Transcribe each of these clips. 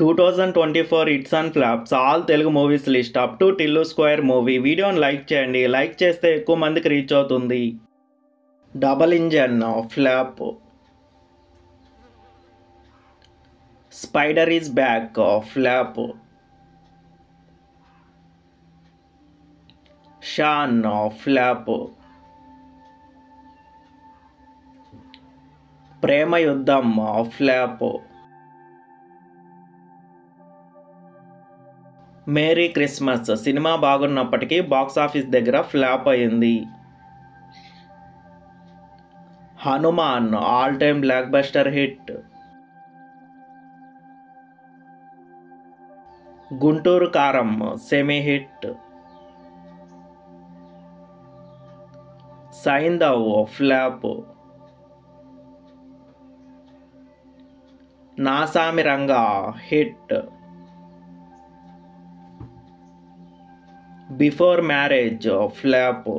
2024 hits and flops all Telugu movies list up to Tillu square movie. వీడియోని like చేయండి, like చేస్తే ఎక్కువ మందికి రీచ్ అవుతుంది. Double engine flop. Spider is back flop. Shaan flop. Prema Yuddham flop. Merry Christmas సినిమా బాగున్నప్పటికీ బాక్సాఫీస్ దగ్గర ఫ్లాప్ అయింది. Hanuman all time blockbuster hit. Guntur Kaaram semi hit. Saindhav flop. Naa Saami Ranga hit. Before marriage flop.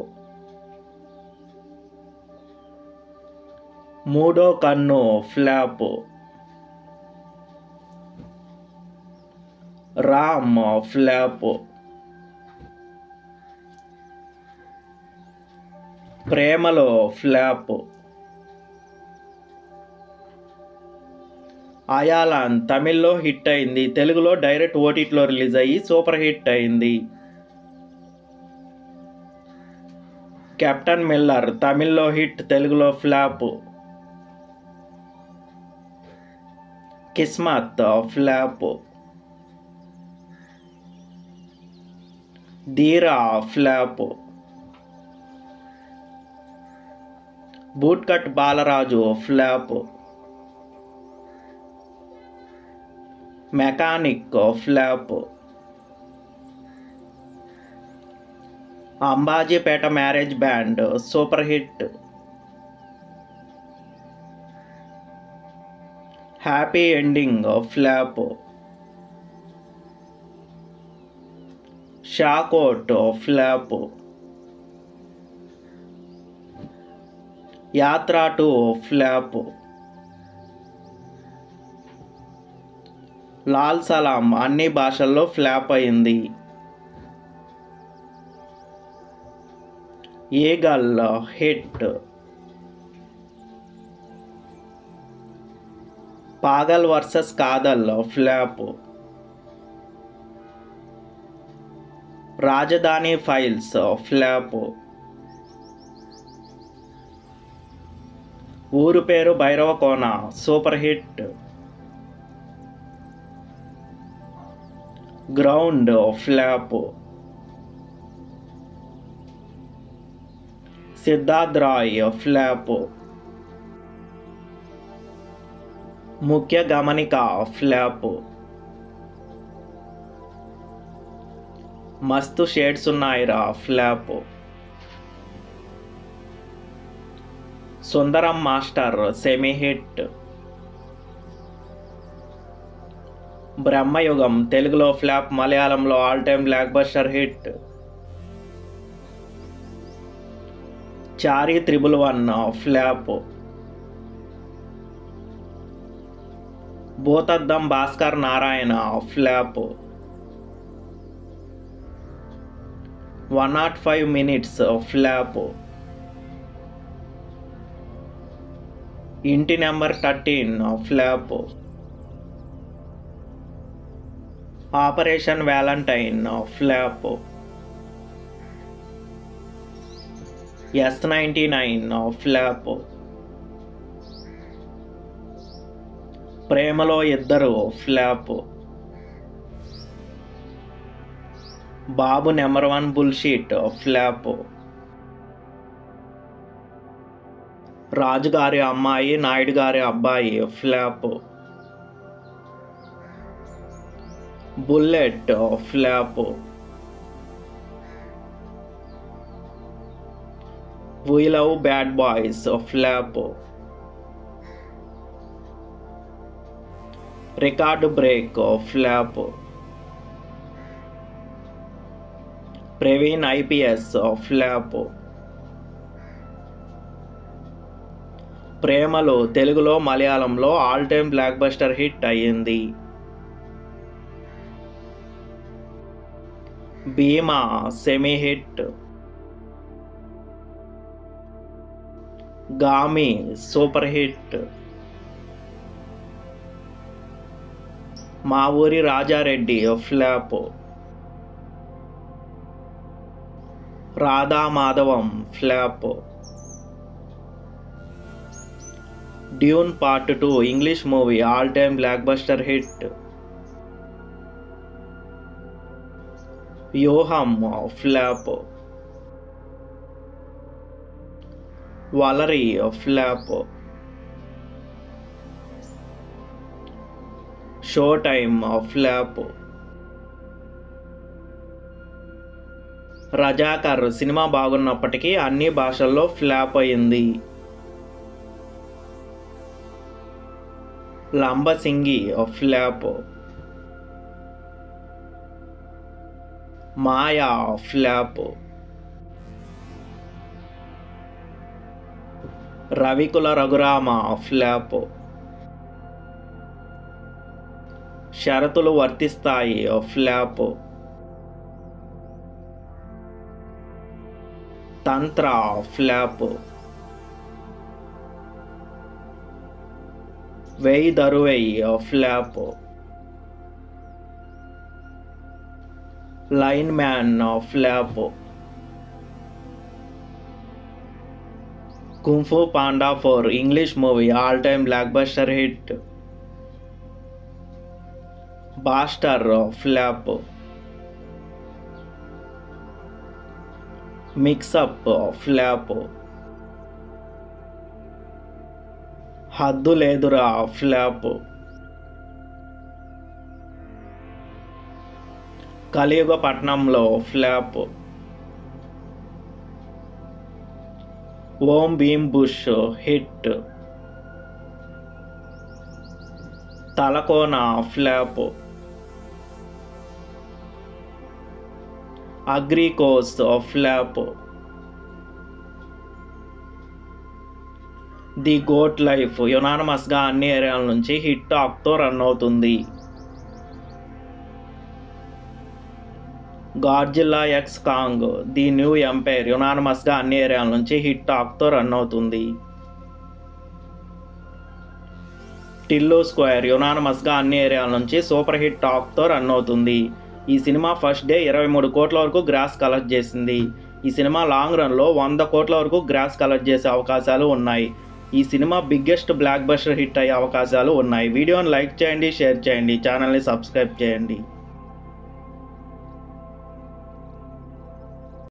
మూడో కన్ను ఫ్లాప్. రామ్ ఫ్లాప్. ప్రేమలో ఫ్లాప్. అయాలాన్ తమిళ్లో హిట్ అయింది, తెలుగులో డైరెక్ట్ ఓటీటీలో రిలీజ్ అయ్యి సూపర్ హిట్ అయింది. కెప్టెన్ మిల్లర్ తమిళ్లో హిట్, తెలుగులో flop. Kismat flop. Dheera flop. Boot cut Balaraju flop. Mechanic flop. Ambajipeta marriage band super hit. Happy ending flop. షాకోట్ ఫ్లాప్. యాత్ర 2 ఫ్లాప్. లాల్ సలాం అన్ని భాషల్లో ఫ్లాప్ అయింది. Eagle hit. Pagal versus Kadhal flop. Rajadhani files flop. Ooru Peru Bhairavakona super hit. Ground flop. Siddharth Roy flop. Mukhya Gamanika flop. Masthu shades ఉన్నాయిరా flop. సుందరం master semi hit. Bramayugam తెలుగులో flop, మలయాళంలో all time blockbuster hit. Chaari 111 flop. Bhoothaddam Bhaskar Narayana flop. 105 minutes flop. Inti number 13 flop. Operation valentine flop. S99 flop. ప్రేమలో Iddaru flop. Babu number 1 bullshit flop. రాజుగారి Ammayi Naidu Gari Abbayi flop. Bullet flop. We love bad boys flop. Record break flop. Praveen IPS flop. ప్రేమలో తెలుగులో మలయాళంలో all time blockbuster hit అయ్యింది. Bhimaa semi hit, Gaami super hit, Maa ఊరి Rajareddy flop, Radha Madhavam flop, dune part 2 English movie all time blockbuster hit, Vyooham flop, Valari flop, show time flop, Razakar cinema బాగున్నప్పటికీ అన్ని భాషల్లో flop అయింది. Lambasingi flop, Maya flop, Ravikula Raghurama flop, Sharathulu Varthisthayi flop, Tantra flop, Veyyi Daruvai flop, line man flop, kung fu panda 4 English movie all time blockbuster hit, Bastar flop, mix up flop, Haddu లేదురా flop, కలియుగ పట్నంలో flop, Om Bheem bush hit, Thalakona flop, అగ్రికోస్ flop, the goat life యునానిమస్గా అన్ని ఏరియాల నుంచి hit టాక్తో run అవుతుంది. Godzilla x Kong the new empire యునానిమస్గా అన్ని ఏరియాల నుంచి హిట్ టాక్తో రన్ అవుతుంది. టిల్లు స్క్వేర్ యునానిమస్గా అన్ని ఏరియాల నుంచి సూపర్ హిట్ టాక్తో రన్ అవుతుంది. ఈ సినిమా ఫస్ట్ డే 23 కోట్ల వరకు గ్రాస్ కలెక్ట్ చేసింది. ఈ సినిమా లాంగ్ రన్లో 100 కోట్ల వరకు గ్రాస్ కలెక్ట్ చేసే అవకాశాలు ఉన్నాయి. ఈ cinema biggest block buster hit అయ్యే అవకాశాలు ఉన్నాయి. వీడియోని లైక్ చేయండి, షేర్ చేయండి, ఛానల్ని సబ్స్క్రైబ్ చేయండి.